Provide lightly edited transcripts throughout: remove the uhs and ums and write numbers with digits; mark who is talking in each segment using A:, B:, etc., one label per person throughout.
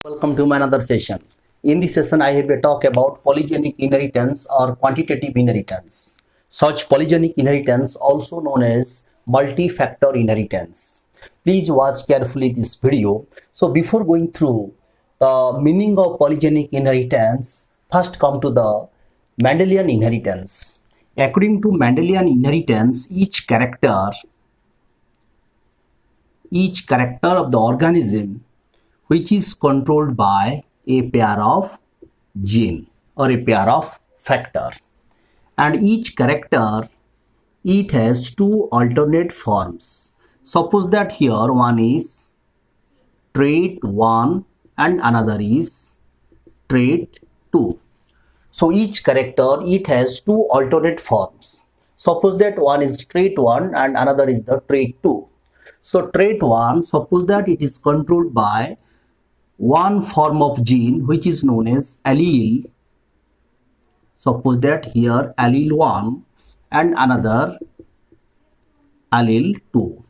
A: Welcome to my another session. In this session, I have a talk about polygenic inheritance or quantitative inheritance. Such polygenic inheritance, also known as multi-factor inheritance. Please watch carefully this video. So before going through the meaning of polygenic inheritance, first come to the Mendelian inheritance. According to Mendelian inheritance, each character of the organism which is controlled by a pair of gene or a pair of factor, and each character, it has two alternate forms. Suppose that here one is trait 1 and another is trait 2. So each character, it has two alternate forms. Suppose that one is trait 1 and another is the trait 2. So trait 1, suppose that it is controlled by one form of gene which is known as allele. Suppose that here allele 1 and another allele 2.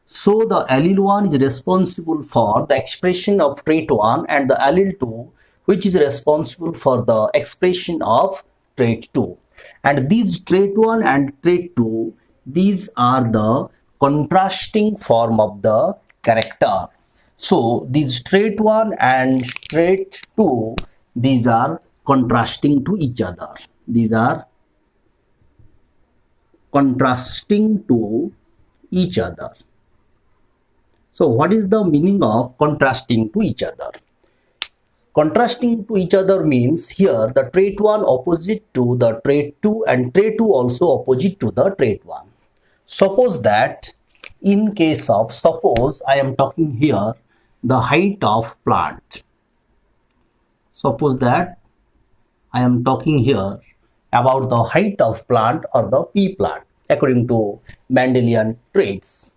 A: So the allele 1 is responsible for the expression of trait 1 and the allele 2 which is responsible for the expression of trait 2. And these trait 1 and trait 2, these are the contrasting form of the character. So these trait 1 and trait 2, these are contrasting to each other. These are contrasting to each other. So what is the meaning of contrasting to each other? Contrasting to each other means here the trait 1 opposite to the trait 2 and trait 2 also opposite to the trait 1. Suppose that in case of, suppose I am talking here the height of plant. Suppose that I am talking here about the height of plant or the pea plant according to Mendelian traits.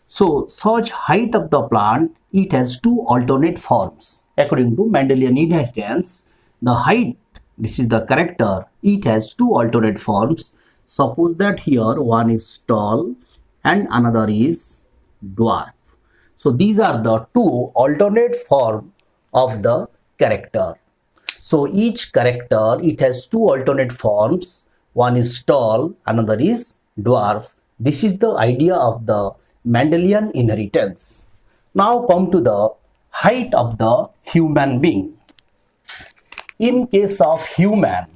A: So such height of the plant, it has two alternate forms. According to Mendelian inheritance, the height, this is the character, it has two alternate forms. Suppose that here one is tall and another is dwarf. So these are the two alternate forms of the character. So each character, it has two alternate forms. One is tall, another is dwarf. This is the idea of the Mendelian inheritance. Now come to the height of the human being. In case of human,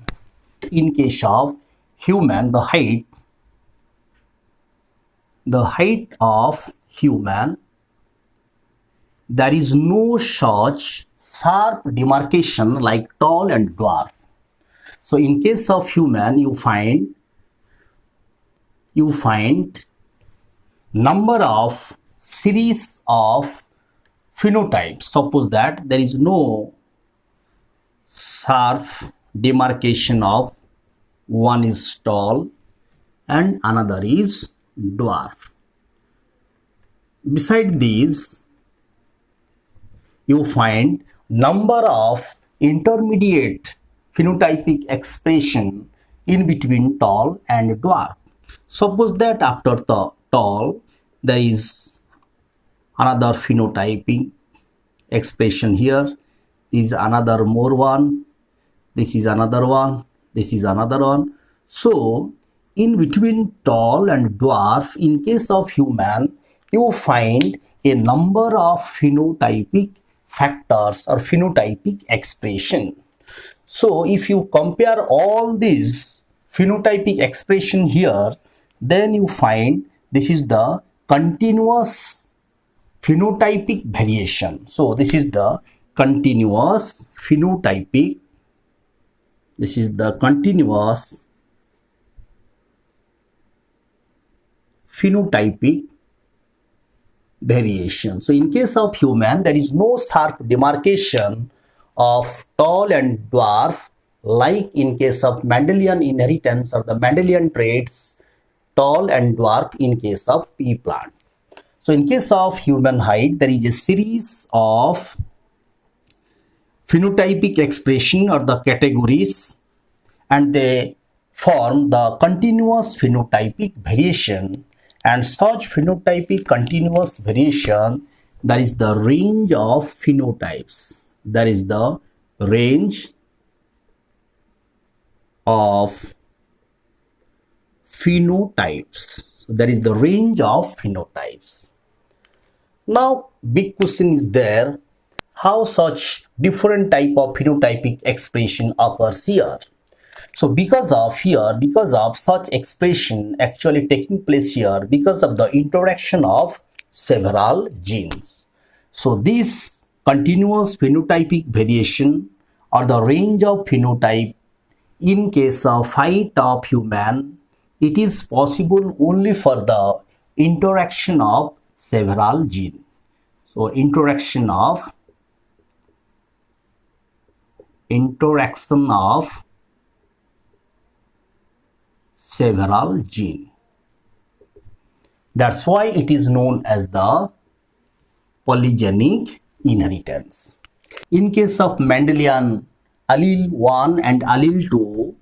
A: the height of human, there is no such sharp demarcation like tall and dwarf. So in case of human, you find number of series of phenotypes. Suppose that there is no sharp demarcation of one is tall and another is dwarf. Beside these, you find number of intermediate phenotypic expression in between tall and dwarf. Suppose that after the tall, there is another phenotyping expression here. This is another more one. This is another one. This is another one. So in between tall and dwarf, in case of human, you find a number of phenotypic factors or phenotypic expression. So if you compare all these phenotypic expression here, then you find this is the continuous phenotypic variation. So this is the continuous phenotypic, this is the continuous phenotypic variation. So in case of human, there is no sharp demarcation of tall and dwarf like in case of Mendelian inheritance or the Mendelian traits, tall and dwarf in case of pea plant. So in case of human height, there is a series of phenotypic expression or the categories, and they form the continuous phenotypic variation. And such phenotypic continuous variation, that is the range of phenotypes. That is the range of phenotypes. So that is the range of phenotypes. Now, big question is there, how such different type of phenotypic expression occurs here. So because of such expression actually taking place here because of the interaction of several genes. So this continuous phenotypic variation or the range of phenotype in case of height of human, it is possible only for the interaction of several genes. So interaction of several genes. That's why it is known as the polygenic inheritance. In case of Mendelian, allele 1 and allele 2,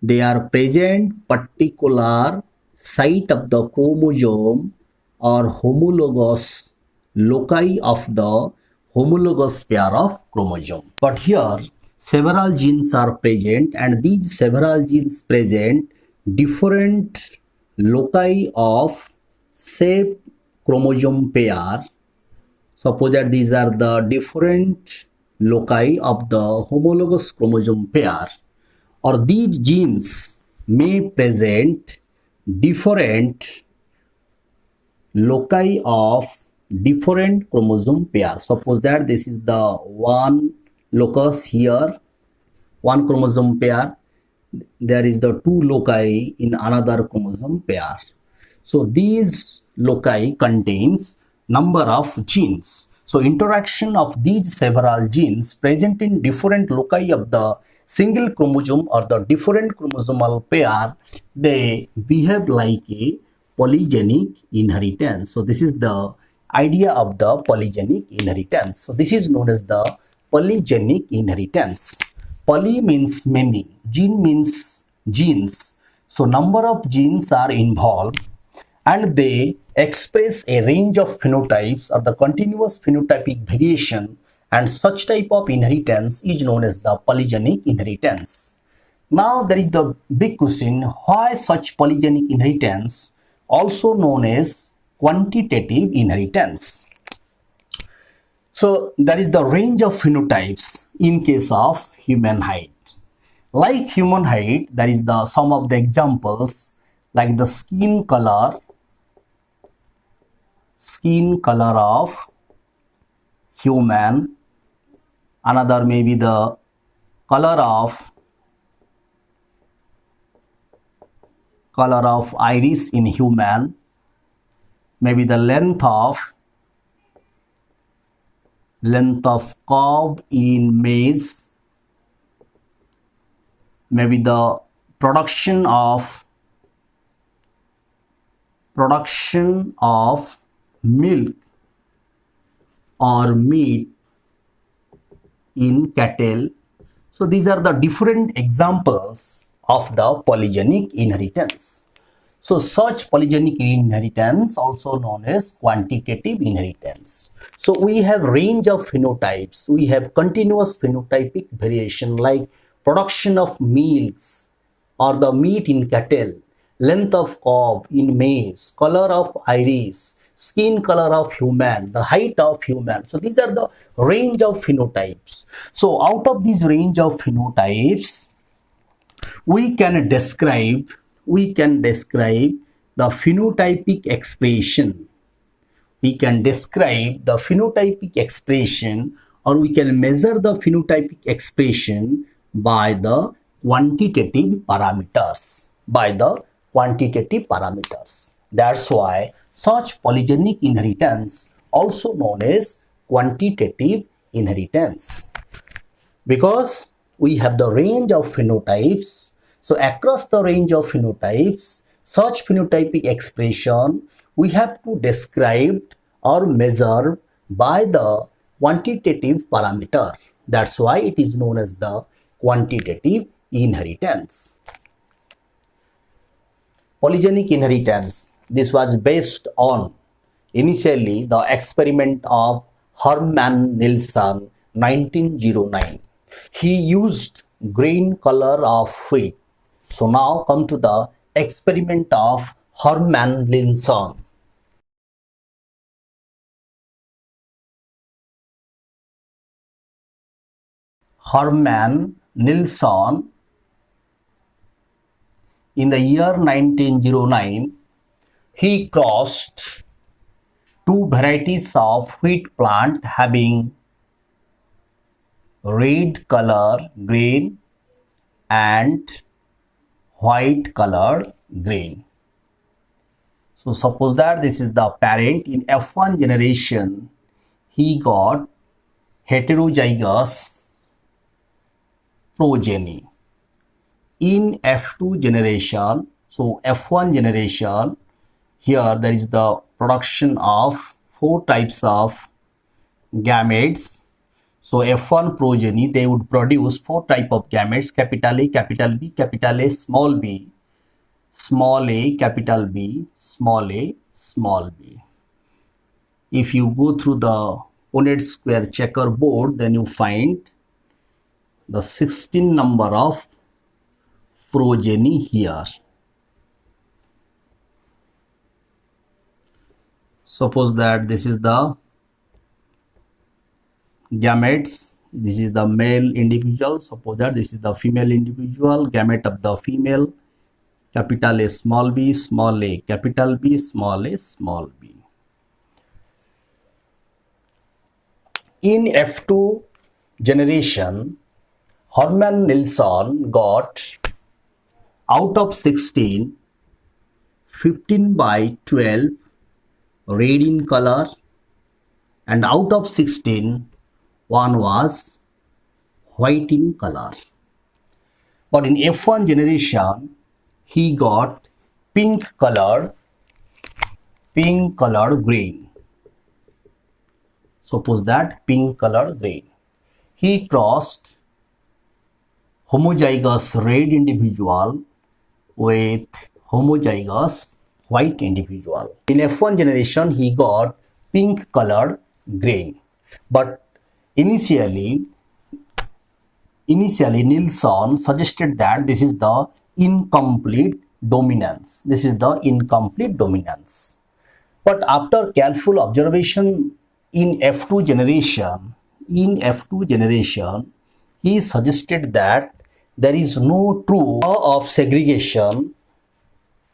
A: they are present particular site of the chromosome or homologous loci of the homologous pair of chromosome. But here several genes are present, and these several genes present different loci of same chromosome pair. Suppose that these are the different loci of the homologous chromosome pair, or these genes may present different loci of different chromosome pair. Suppose that this is the one locus here, one chromosome pair, there is the two loci in another chromosome pair. So these loci contains number of genes. So interaction of these several genes present in different loci of the single chromosome or the different chromosomal pair, they behave like a polygenic inheritance. So this is the idea of the polygenic inheritance. So this is known as the polygenic inheritance. Poly means many, gene means genes. So number of genes are involved and they express a range of phenotypes or the continuous phenotypic variation, and such type of inheritance is known as the polygenic inheritance. Now there is the big question, why such polygenic inheritance, also known as quantitative inheritance. So there is the range of phenotypes in case of human height. Like human height, there is the some of the examples like the skin color of human, another may be the color of iris in human, maybe the length of curve in maize, maybe the production of milk or meat in cattle. So these are the different examples of the polygenic inheritance. So such polygenic inheritance also known as quantitative inheritance. So we have range of phenotypes, we have continuous phenotypic variation like production of milks or the meat in cattle, length of curve in maize, color of iris, skin color of human, the height of human. So these are the range of phenotypes. So out of these range of phenotypes, we can describe the phenotypic expression. We can describe the phenotypic expression, or we can measure the phenotypic expression by the quantitative parameters. That's why such polygenic inheritance also known as quantitative inheritance, because we have the range of phenotypes. So across the range of phenotypes, such phenotypic expression we have to describe or measure by the quantitative parameter. That's why it is known as the quantitative inheritance. Polygenic inheritance, this was based on initially the experiment of Hermann Nielsen 1909. He used green color of wheat. So now come to the experiment of Hermann Linson. Hermann Nilsson in the year 1909, he crossed two varieties of wheat plant having red color grain and white colored grain. So suppose that this is the parent. In F1 generation, he got heterozygous progeny. In F2 generation, so F1 generation, here there is the production of four types of gametes. So F1 progeny, they would produce four type of gametes: capital A, capital B, capital A, small b, small a, capital B, small a, small b. If you go through the Punnett square checkerboard, then you find the 16 number of progeny here. Suppose that this is the gametes, this is the male individual. Suppose that this is the female individual, gamete of the female, capital A, small b, small a, capital B, small a, small b. In F2 generation, Hermann Nilsson got out of 16, 15 by 12 red in color, and out of 16, one was white in color. But in F1 generation, he got pink colored grain. Suppose that pink colored grain. He crossed homozygous red individual with homozygous white individual. In F1 generation, he got pink colored grain. But initially Nilsson suggested that this is the incomplete dominance. This is the incomplete dominance. But after careful observation in F2 generation, he suggested that there is no true law of segregation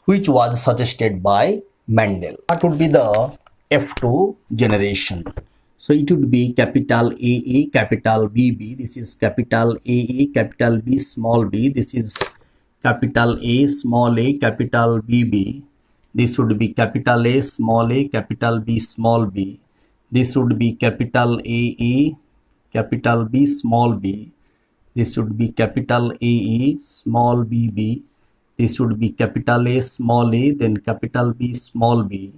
A: which was suggested by Mendel. What would be the F2 generation? So it would be capital AA, capital BB. This is capital AA, capital B, small b. This is capital A, small a, capital BB. This would be capital A, small a, capital B, small b. This would be capital AA, capital B, small b. This would be capital AA, small bb. This would be capital A, small a, then capital B, small b.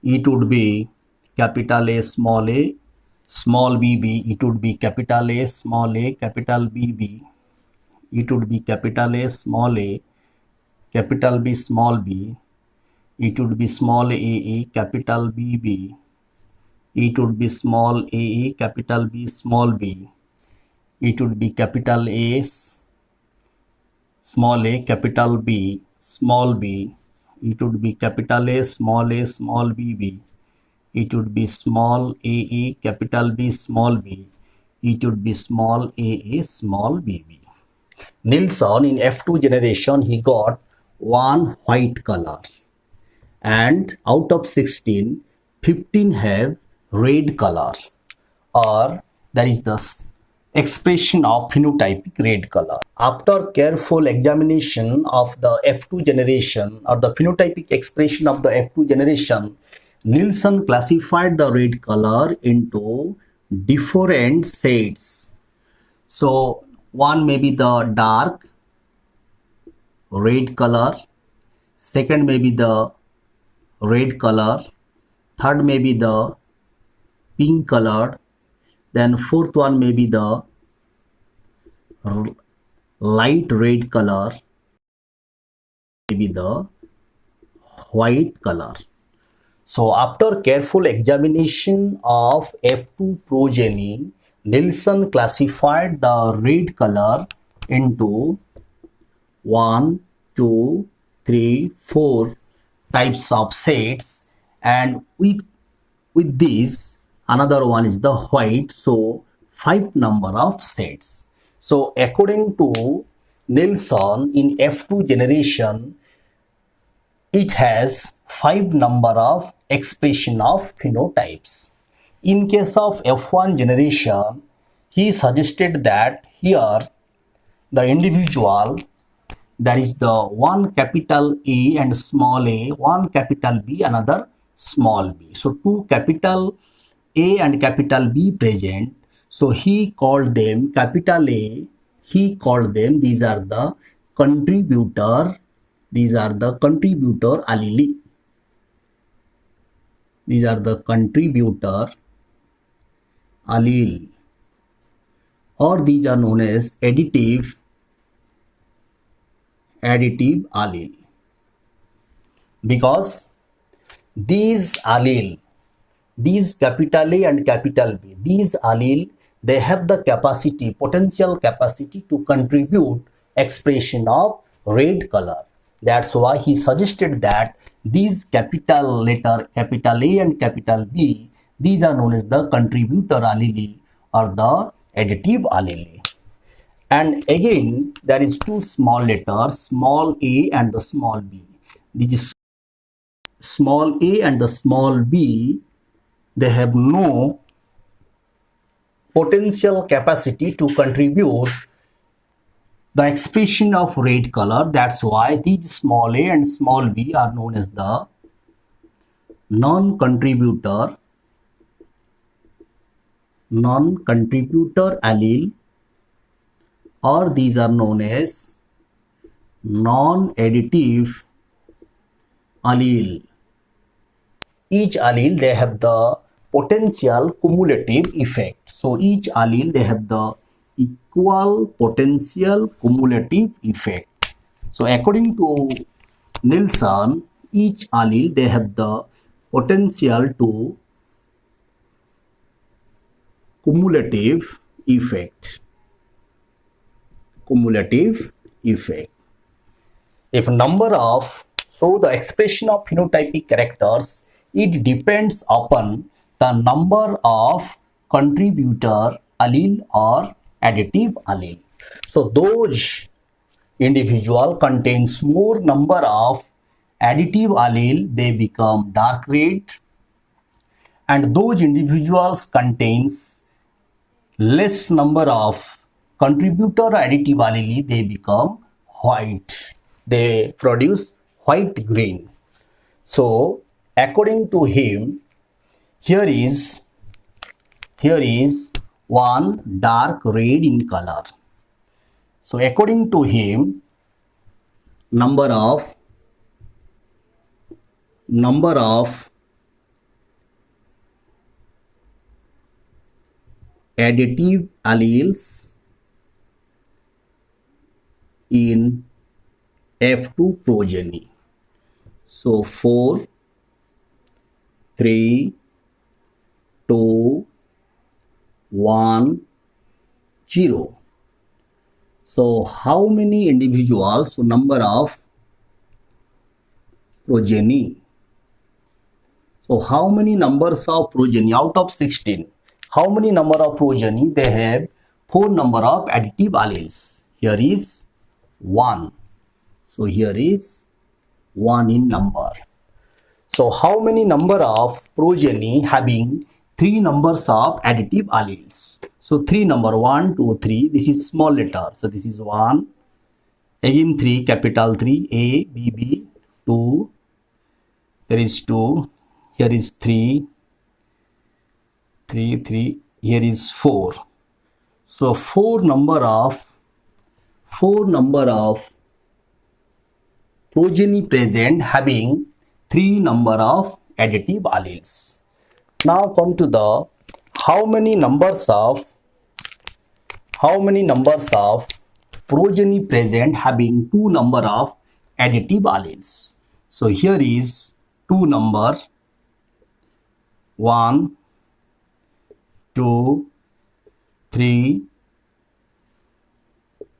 A: It would be capital A, small bb. It would be capital A, small a, capital BB. It would be capital A, small a, capital B, small b. It would be small a, capital BB. It would be small a, capital B, small b. It would be capital A, small a, capital B, small b. It would be capital A, small bb. It would be small a, capital B, small b. It would be small a, small bb. Nilsson in F2 generation, he got one white color, and out of 16, 15 have red color, or there is this expression of phenotypic red color. After careful examination of the F2 generation or the phenotypic expression of the F2 generation, Nilsson classified the red color into different shades. So one may be the dark red color, second may be the red color, third may be the pink colored, then fourth one may be the light red color, maybe the white color. So after careful examination of F2 progeny, Nielsen classified the red color into 1, 2, 3, 4 types of sets, and with these another one is the white, so 5 number of sets. So according to Nielsen, in F2 generation it has 5 number of expression of phenotypes. In case of F1 generation, he suggested that here the individual, there is the one capital A and small a, one capital B, another small b. So two capital A and capital B present. So he called them capital A. He called them, these are the contributor. These are the contributor allele. These are the contributor allele, or these are known as additive allele, because these allele, these capital A and capital B, these allele, they have the capacity, potential capacity to contribute expression of red color. That's why he suggested that these capital letter, capital A and capital B, these are known as the contributor allele or the additive allele. And again, there is two small letters, small a and the small b. These small a and the small b, they have no potential capacity to contribute the expression of red color. That's why these small a and small b are known as the non-contributor allele, or these are known as non-additive allele. Each allele, they have the potential cumulative effect. So each allele, they have the equal potential cumulative effect. So according to Nielsen, each allele, they have the potential to cumulative effect. If number of, so the expression of phenotypic characters, it depends upon the number of contributor allele or additive allele. So those individual contains more number of additive allele, they become dark red, and those individuals contains less number of contributor additive allele, they become white. They produce white green. So according to him, here is one dark red in color. So according to him, number of additive alleles in F2 progeny. So 4, 3, 2, 1, 0. So how many individuals, so number of progeny. So how many numbers of progeny out of 16? How many number of progeny? They have 4 number of additive alleles. Here is 1. So here is 1 in number. So how many number of progeny having 3 numbers of additive alleles? So 3 number, 1, 2, 3. This is small letter. So this is 1. Again 3, capital 3, A, B, B, 2. There is 2. Here is 3. 3, 3. Here is 4. So 4 number of progeny present having 3 number of additive alleles. Now come to the how many numbers of progeny present having 2 number of additive alleles. So here is 2 number, 1, 2, 3,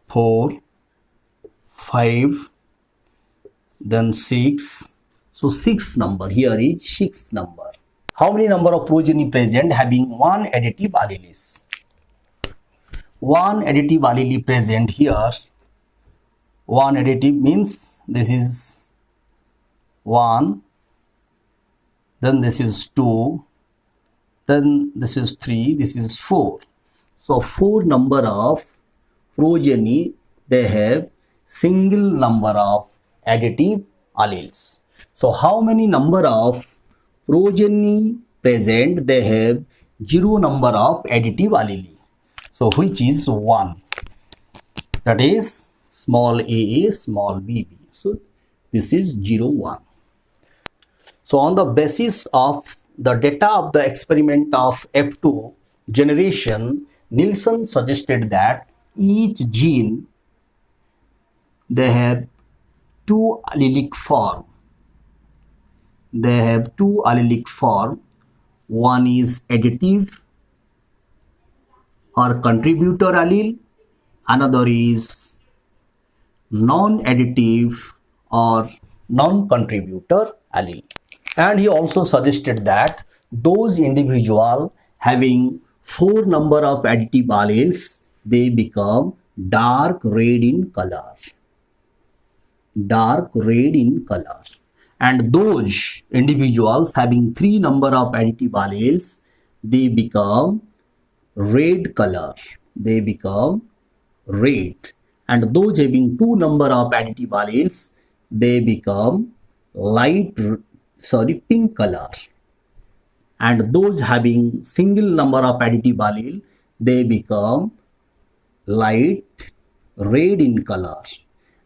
A: 4, 5, then 6. So 6 number, here is 6 number. How many number of progeny present having one additive alleles? One additive allele present here. One additive means this is 1, then this is 2, then this is 3, this is 4. So 4 number of progeny, they have single number of additive alleles. So how many number of progeny present? They have 0 number of additive allele. So which is 1. That is small a, small bb. So this is 0, 1. So on the basis of the data of the experiment of F2 generation, Nielsen suggested that each gene, they have 2 allelic form. They have 2 allelic form. One is additive or contributor allele, another is non-additive or non-contributor allele. And he also suggested that those individuals having 4 number of additive alleles, they become dark red in color. Dark red in color. And those individuals having 3 number of additive alleles, they become red color. They become red. And those having 2 number of additive alleles, they become pink color. And those having single number of additive allele, they become light red in color.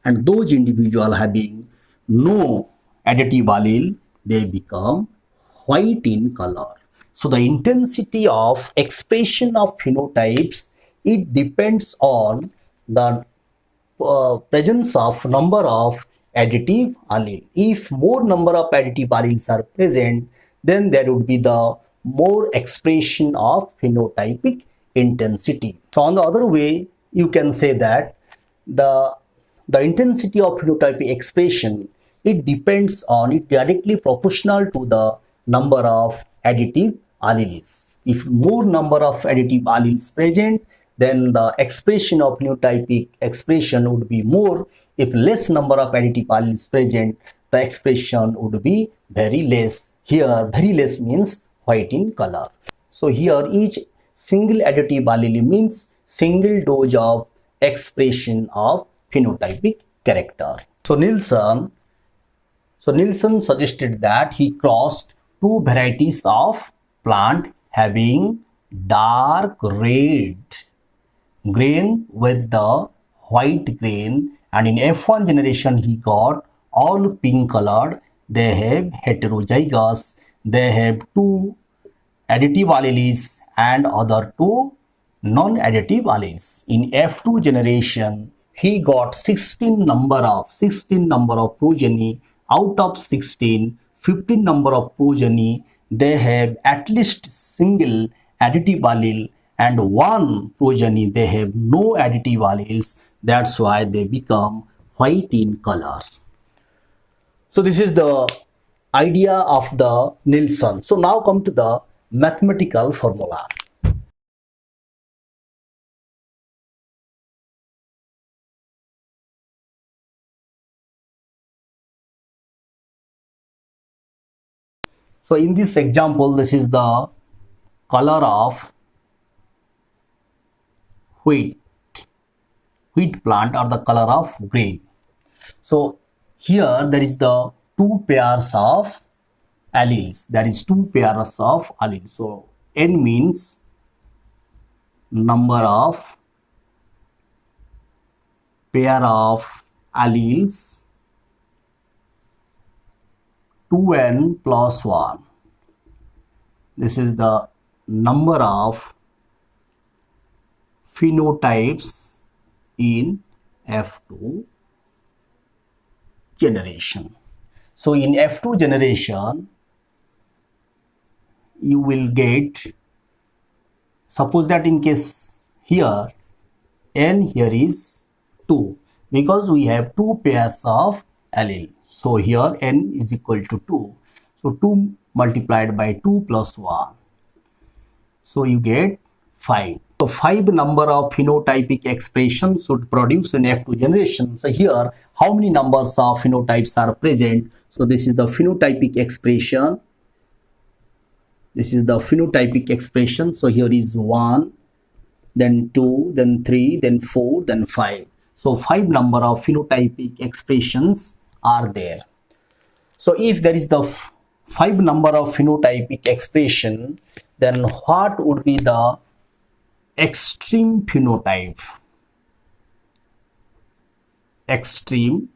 A: And those individuals having no additive allele, they become white in color. So the intensity of expression of phenotypes, it depends on the presence of number of additive allele. If more number of additive alleles are present, then there would be the more expression of phenotypic intensity. So on the other way, you can say that the intensity of phenotypic expression, it depends on, it directly proportional to the number of additive alleles. If more number of additive alleles present, then the expression of phenotypic expression would be more. If less number of additive alleles present, the expression would be very less. Here very less means white in color. So here each single additive allele means single dose of expression of phenotypic character. So Nielsen suggested that he crossed 2 varieties of plant having dark red grain with the white grain, and in F1 generation he got all pink colored. They have heterozygous, they have 2 additive alleles and other 2 non-additive alleles. In F2 generation he got 16 number of progeny. Out of 16, 15 number of progeny, they have at least single additive allele, and 1 progeny, they have no additive alleles. That's why they become white in color. So this is the idea of the Nielsen. So now come to the mathematical formula. So in this example, this is the color of wheat plant, or the color of grain. So here there is the 2 pairs of alleles. There is 2 pairs of alleles. So n means number of pair of alleles, 2n plus 1. This is the number of phenotypes in F2 generation. So in F2 generation, you will get, suppose that in case here n here is 2 because we have two pairs of allele. So here n is equal to 2. So 2 multiplied by 2 plus 1. So you get 5. So 5 number of phenotypic expressions should produce an F2 generation. So here how many numbers of phenotypes are present? So this is the phenotypic expression. This is the phenotypic expression. So here is 1, then 2, then 3, then 4, then 5. So 5 number of phenotypic expressions are there. So if there is the 5 number of phenotypic expression, then what would be the extreme phenotype? Extreme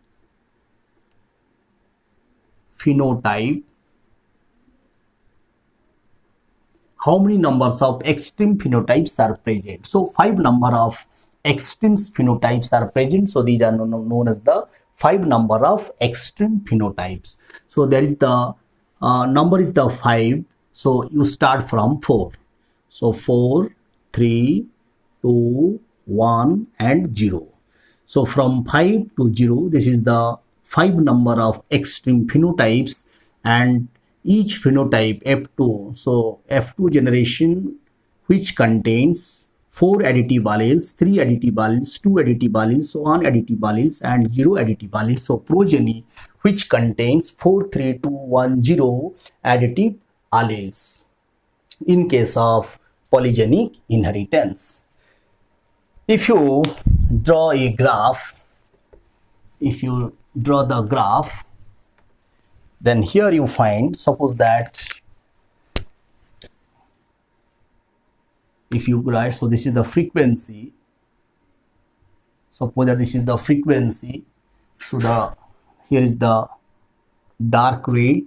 A: phenotype. How many numbers of extreme phenotypes are present? So 5 number of extreme phenotypes are present. So these are known as the 5 number of extreme phenotypes. So there is the number is the 5. So you start from 4. So 4, 3, 2, 1 and 0. So from 5 to 0, this is the 5 number of extreme phenotypes, and each phenotype F2. So F2 generation which contains 4 additive alleles, 3 additive alleles, 2 additive alleles, 1 additive alleles and 0 additive alleles. So progeny which contains 4, 3, 2, 1, 0 additive alleles in case of polygenic inheritance. If you draw a graph, then here you find, suppose that if you write, so this is the frequency. Suppose that this is the frequency. So here is the dark red,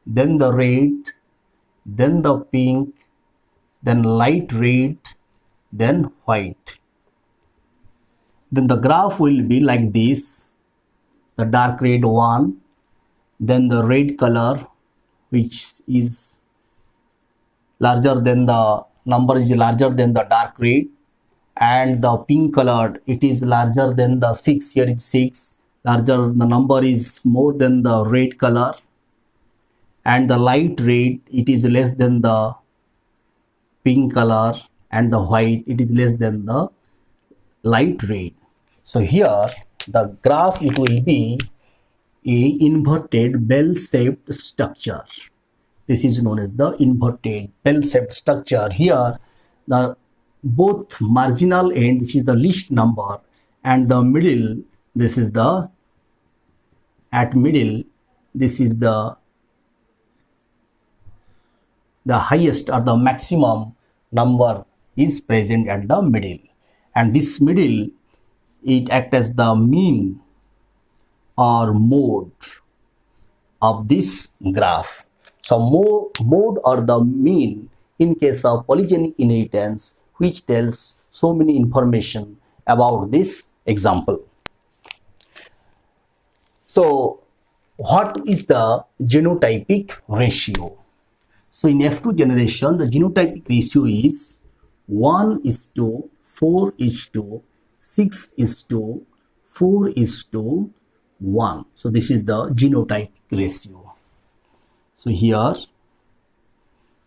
A: then the red, then the pink, then light red, then white. Then the graph will be like this: the dark red 1, then the red color which is larger than the number is larger than the dark red, and the pink colored, it is larger than the 6. Here is 6, larger, the number is more than the red color, and the light red, it is less than the pink color, and the white, it is less than the light red. So here the graph, it will be a inverted bell-shaped structure. This is known as the inverted bell-shaped structure. Here the both marginal end, this is the least number, and the middle, this is the at middle, this is the highest or the maximum number is present at the middle, and this middle, it acts as the mean or mode of this graph. So mode or the mean in case of polygenic inheritance, which tells so many information about this example. So what is the genotypic ratio? So in F2 generation, the genotypic ratio is 1:4:6:4:1. So this is the genotypic ratio. So here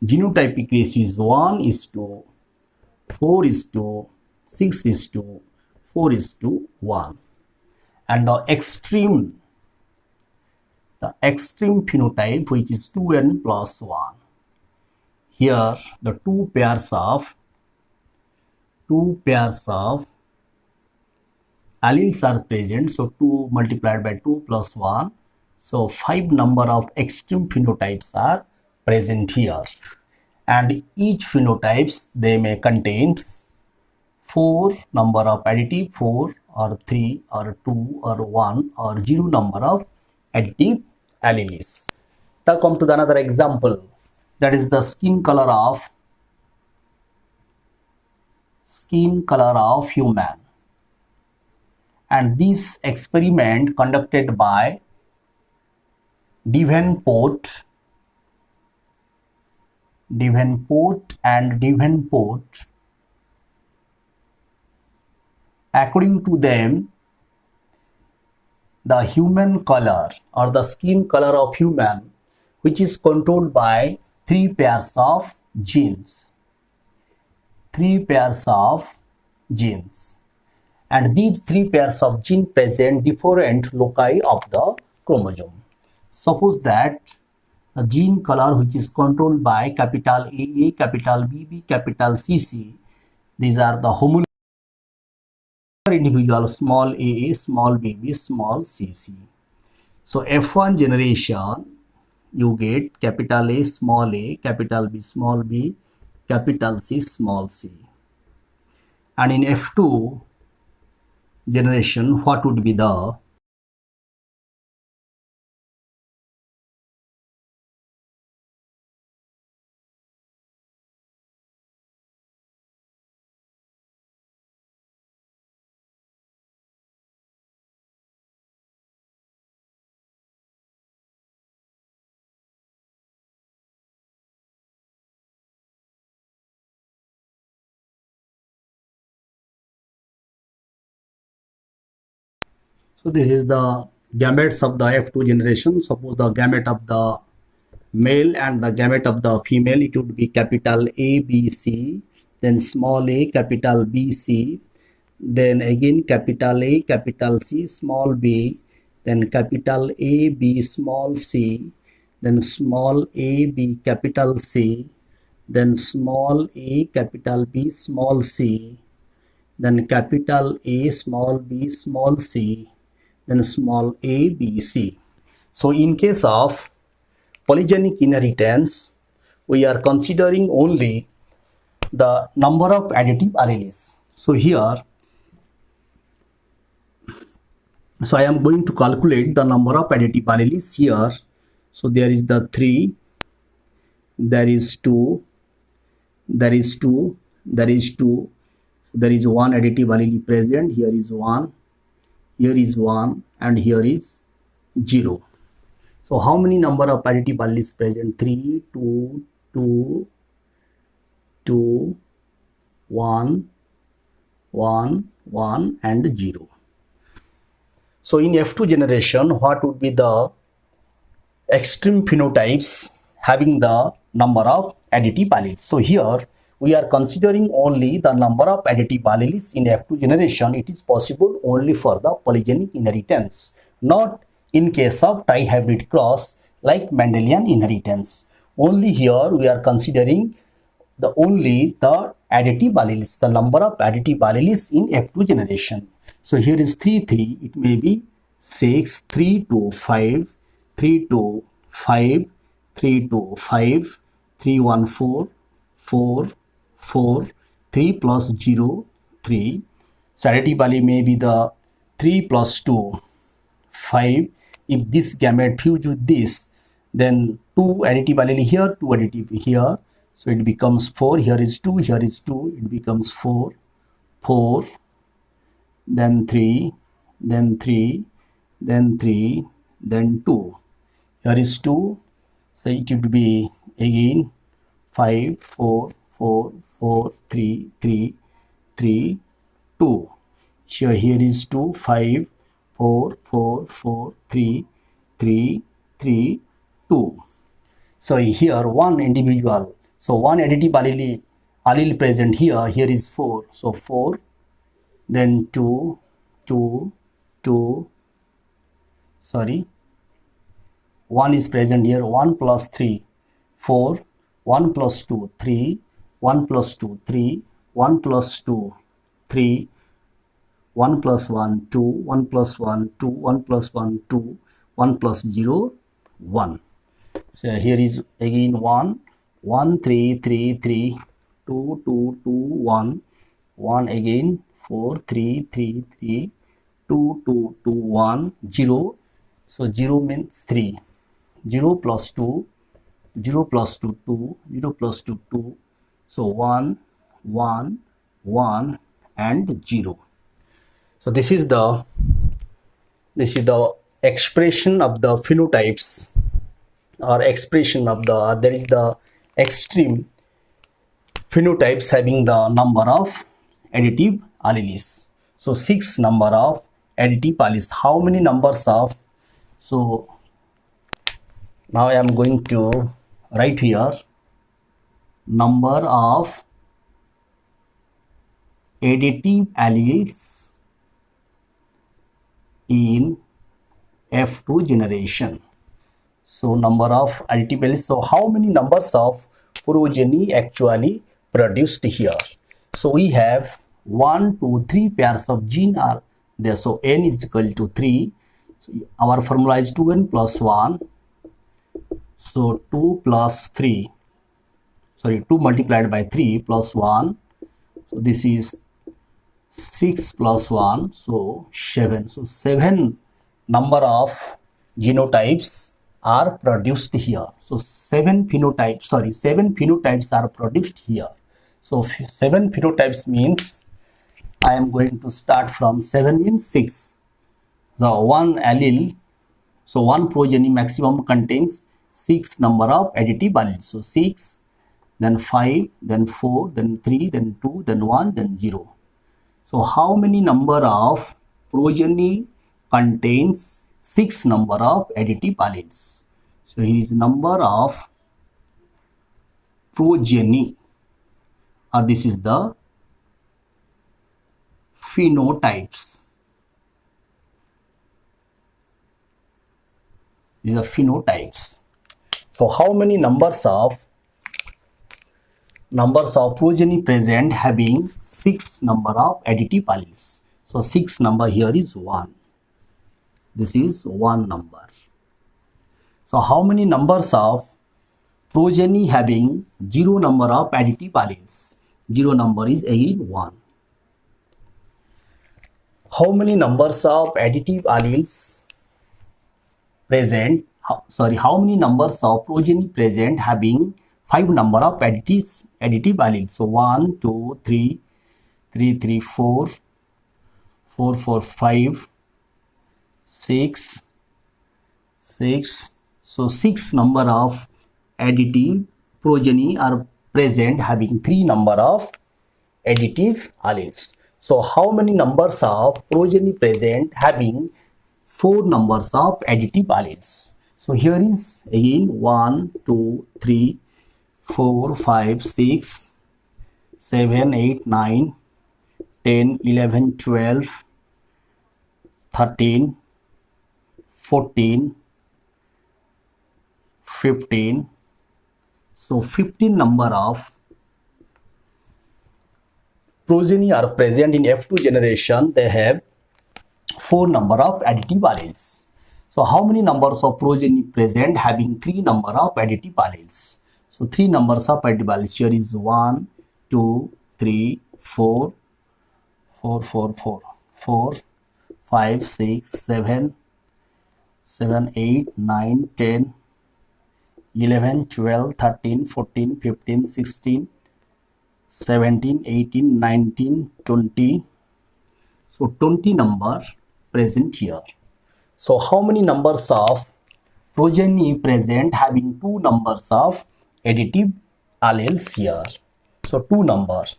A: genotypic ratio is 1:4:6:4:1, and the extreme phenotype, which is 2n plus 1. Here the two pairs of alleles are present. So 2 multiplied by 2 plus 1. So 5 number of extreme phenotypes are present here, and each phenotypes, they may contains 4 number of additive, 4 or 3 or 2 or 1 or 0 number of additive alleles. Now come to the another example, that is the skin color of human. And this experiment conducted by Davenport and Davenport according to them, the human color or the skin color of human, which is controlled by three pairs of genes. Three pairs of genes. And these three pairs of genes present different loci of the chromosome. Suppose that the gene color which is controlled by capital AA, capital BB, capital CC, these are the homologous individual, small a, small bb, small cc. So F1 generation, you get capital A, capital B, small b, capital C, small c. And in F2 generation, what would be the so this is the gametes of the F2 generation. Suppose the gamete of the male and the gamete of the female, it would be capital A, B, C, then small a, capital B, C, then again capital A, capital C, small b, then capital A, B, small c, then small a, B, capital C, then small a, capital B, small c, then capital A, small b, small c, then small a, B, C. So in case of polygenic inheritance, we are considering only the number of additive alleles. So here, so I am going to calculate the number of additive alleles here. So there is the 3, there is 2, there is 2, there is 2. So there is one additive allele present. Here is 1, here is 1, and here is 0. So how many number of additive alleles present? 3, 2, 2, 2, 1, 1, 1, and 0. So in F2 generation, what would be the extreme phenotypes having the number of additive alleles? So here we are considering only the number of additive alleles in F2 generation. It is possible only for the polygenic inheritance, not in case of trihybrid cross like Mendelian inheritance. Only here we are considering only the additive alleles, the number of additive alleles in F2 generation. So here is 3, 3, it may be 6, 3, 2, 5, 3, 2, 5, 3, 2, 5, 3, 1, 4, 4, 4, 3 plus 0, 3. So additive allele may be the 3 plus 2, 5. If this gamete fuse with this, then 2 additive allele here, 2 additive here. So it becomes 4. Here is 2, here is 2. It becomes 4, 4, then 3, then 3, then 3, then 2. Here is 2. So it would be again 5, 4, 4, 4, 3, 3, 3, 2. Here is 2, 5, 4, 4, 4, 3, 3, 3, 2. So here one individual. So one additive allele present here. Here is 4. So 4, then 2, 2, 2. Sorry. 1 is present here. 1 plus 3, 4. 1 plus 2, 3. 1 plus 2, 3. 1 plus 2, 3. 1 plus 1, 2. 1 plus 1, 2. 1 plus 1, 2. 1 plus 0, 1. So here is again 1. 1, 3, 3, 3, 2, 2, 2, 1, 1 again, 4, 3, 3, 3, 2, 2, 2, 1, 0. So 0 means 3. 0 plus 2, 0 plus 2, 2, 0 plus 2, 2. So 1, 1, 1, and 0. So this is the expression of the phenotypes, or expression of there is the extreme phenotypes having the number of additive alleles. So 6 number of additive alleles. How many numbers of, so now I am going to write here number of additive alleles in F2 generation. So number of additive alleles. So how many numbers of progeny actually produced here? So we have 1, 2, 3 pairs of gene are there. So n is equal to 3. So our formula is 2n plus 1. So 2 plus 3. Sorry, 2 multiplied by 3 plus 1. So this is 6 plus 1. So 7. So 7 number of genotypes are produced here. So 7 phenotypes are produced here. So 7 phenotypes means I am going to start from 7 means 6. So one allele, so one progeny maximum contains 6 number of additive alleles. So 6, then 5, then 4, then 3, then 2, then 1, then 0. So how many number of progeny contains 6 number of additive alleles? So here is number of progeny, or this is the phenotypes. These are phenotypes. So how many numbers of progeny present having 6 number of additive alleles? So 6 number here is 1. This is 1 number. So how many numbers of progeny having 0 number of additive alleles? 0 number is again 1. How many numbers of additive alleles present? How many numbers of progeny present having 5 number of additive alleles? So 1, 2, 3, 3, 3, 4, 4, 4, 5, 6, 6. So 6 number of additive progeny are present having 3 number of additive alleles. So how many numbers of progeny present having 4 numbers of additive alleles? So here is again 1, 2, 3, 4, 5, 6, 7, 8, 9, 10, 11, 12, 13, 14, 15. So 15 number of progeny are present in F2 generation. They have 4 number of additive alleles. So how many numbers of progeny present having 3 number of additive alleles? So 3 numbers of additive alleles here is 1, 2, 3, 4, 4, 4, 4, 4, 5, 6, 7, 7, 8, 9, 10, 11, 12, 13, 14, 15, 16, 17, 18, 19, 20. So 20 number present here. So how many numbers of progeny present having 2 numbers of additive alleles here? So 2 numbers.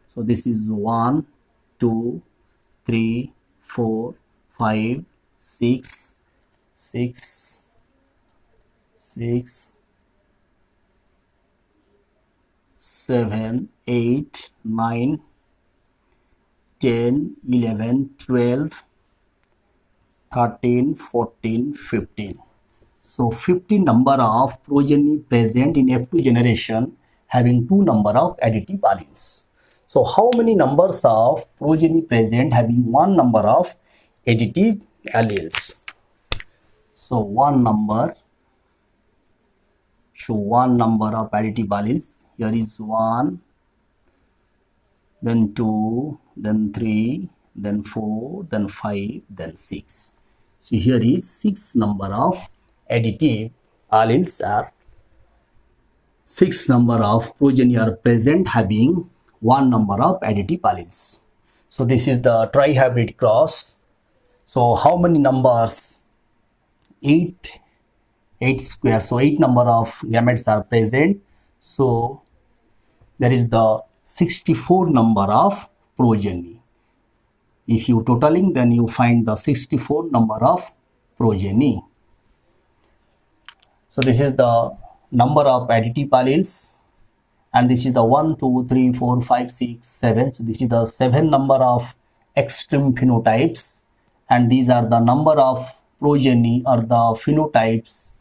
A: So this is 1, 2, 3, 4, 5, 6, 6, 6, 7, 8, 9, 10, 11, 12, 13, 14, 15. So 15 number of progeny present in F2 generation having 2 number of additive alleles. So how many numbers of progeny present having 1 number of additive alleles? So 1 number. So 1 number of additive alleles. Here is 1, then 2, then 3, then 4, then 5, then 6. So here is 6 number of additive alleles are 6 number of progeny are present having 1 number of additive alleles. So this is the trihybrid cross. So how many numbers? 8 square. So 8 number of gametes are present. So there is the 64 number of progeny. If you totaling, then you find the 64 number of progeny. So this is the number of additive alleles, and this is the 1, 2, 3, 4, 5, 6, 7. So this is the 7 number of extreme phenotypes, and these are the number of progeny or the phenotypes,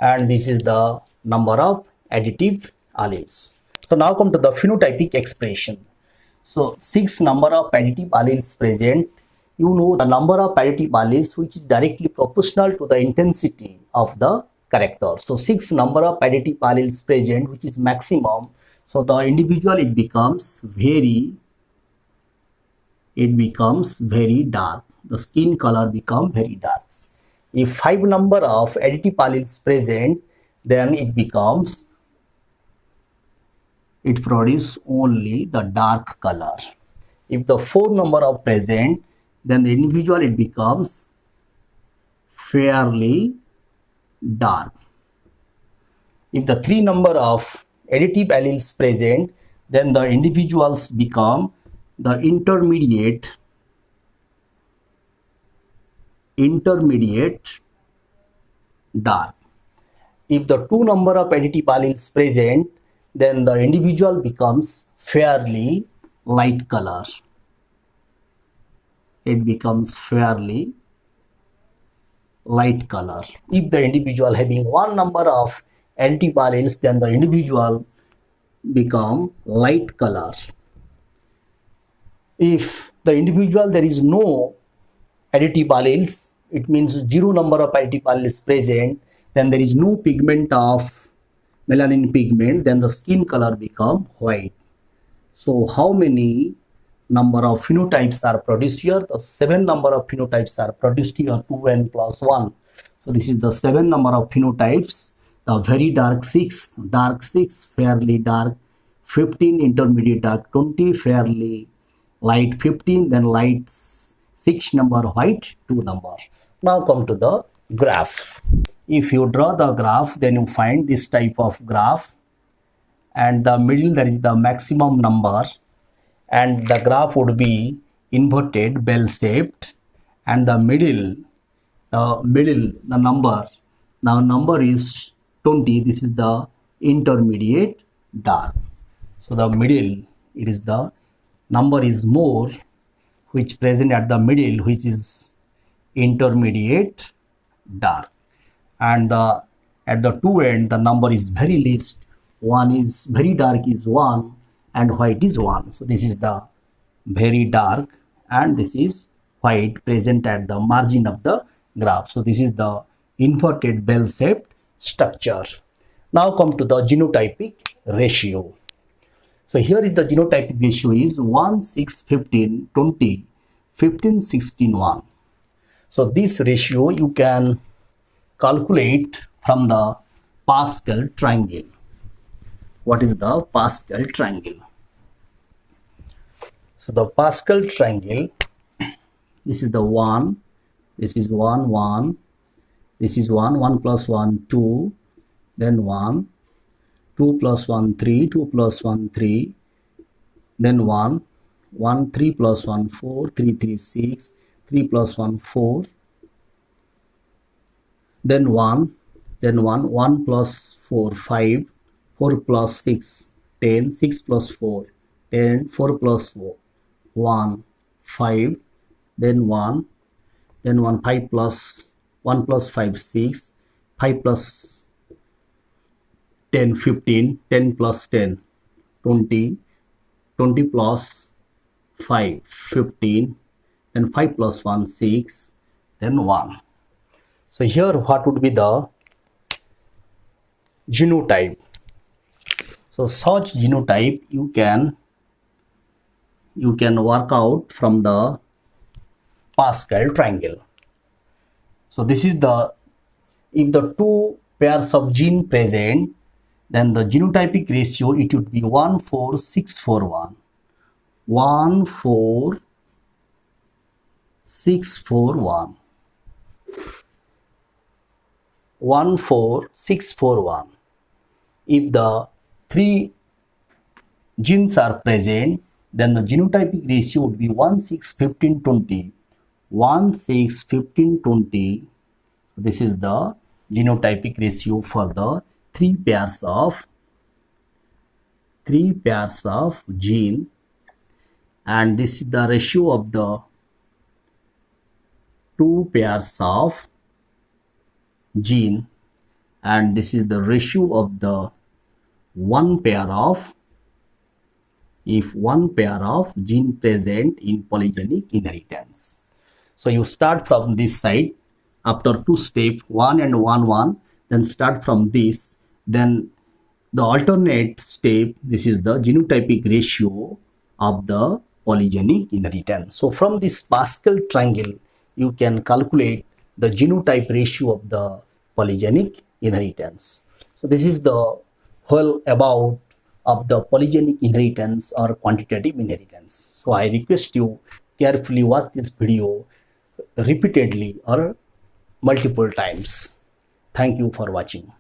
A: and this is the number of additive alleles. So now come to the phenotypic expression. So 6 number of additive alleles present. You know the number of additive alleles which is directly proportional to the intensity of the character. So 6 number of additive alleles present, which is maximum. So the individual it becomes very dark. The skin color become very dark. If 5 number of additive alleles present, then it produce only the dark color. If the 4 number of present, then the individual it becomes fairly dark. If the 3 number of additive alleles present, then the individuals become the intermediate dark. If the 2 number of additive alleles present, then the individual becomes fairly light color. It becomes fairly light color. If the individual having 1 number of additive alleles, then the individual become light color. If the individual there is no additive alleles, it means 0 number of additive alleles present, then there is no pigment of melanin pigment, then the skin color become white. So how many number of phenotypes are produced here? The 7 number of phenotypes are produced here, 2n plus 1. So this is the 7 number of phenotypes. The very dark 6, fairly dark 15, intermediate dark 20, fairly light 15, then light 6 number, white 2 number. Now come to the graph. If you draw the graph, then you find this type of graph, and the middle there is the maximum number, and the graph would be inverted bell shaped, and the number is 20. This is the intermediate dark. So the middle, it is the number is more which present at the middle, which is intermediate dark, and at the two end the number is very least. One is very dark is 1 and white is 1. So this is the very dark and this is white present at the margin of the graph. So this is the inverted bell shaped structure. Now come to the genotypic ratio. So here is the genotypic ratio is 1, 6, 15, 20, 15, 16, 1. So this ratio you can calculate from the Pascal triangle. What is the Pascal triangle? So the Pascal triangle, this is the 1, this is 1, 1, this is 1, 1 plus 1, 2, then 1, 2 plus 1, 3, 2 plus 1, 3, then 1, 1, 3 plus 1, 4, 3, 3, 6, 3 plus 1, 4, then 1, 1 plus 4, 5, 4 plus 6, 10, 6 plus 4, 10, 4 plus 1, 5, then 1, 5 plus 1 plus 5, 6, 5 plus 10, 15, 10 plus 10, 20, 20 plus 5, 15, then 5 plus 1, 6, then 1. So here what would be the genotype? So such genotype you can work out from the Pascal triangle. So this is the, if the two pairs of gene present, then the genotypic ratio it would be 1, 4, 6, 4, 1. 1, 4, 6, 4, 1. 1, 4, 6, 4, 1. If the three genes are present, then the genotypic ratio would be 1, 6, 15, 20. 1, 6, 15, 20. This is the genotypic ratio for the three pairs of gene, and this is the ratio of the two pairs of gene, and this is the ratio of the one pair of gene present in polygenic inheritance. So you start from this side after two steps, 1 and 1 1, then start from this, then the alternate step, this is the genotypic ratio of the polygenic inheritance. So from this Pascal triangle you can calculate the genotype ratio of the polygenic inheritance. So this is the whole about of the polygenic inheritance or quantitative inheritance. So I request you carefully watch this video repeatedly or multiple times. Thank you for watching.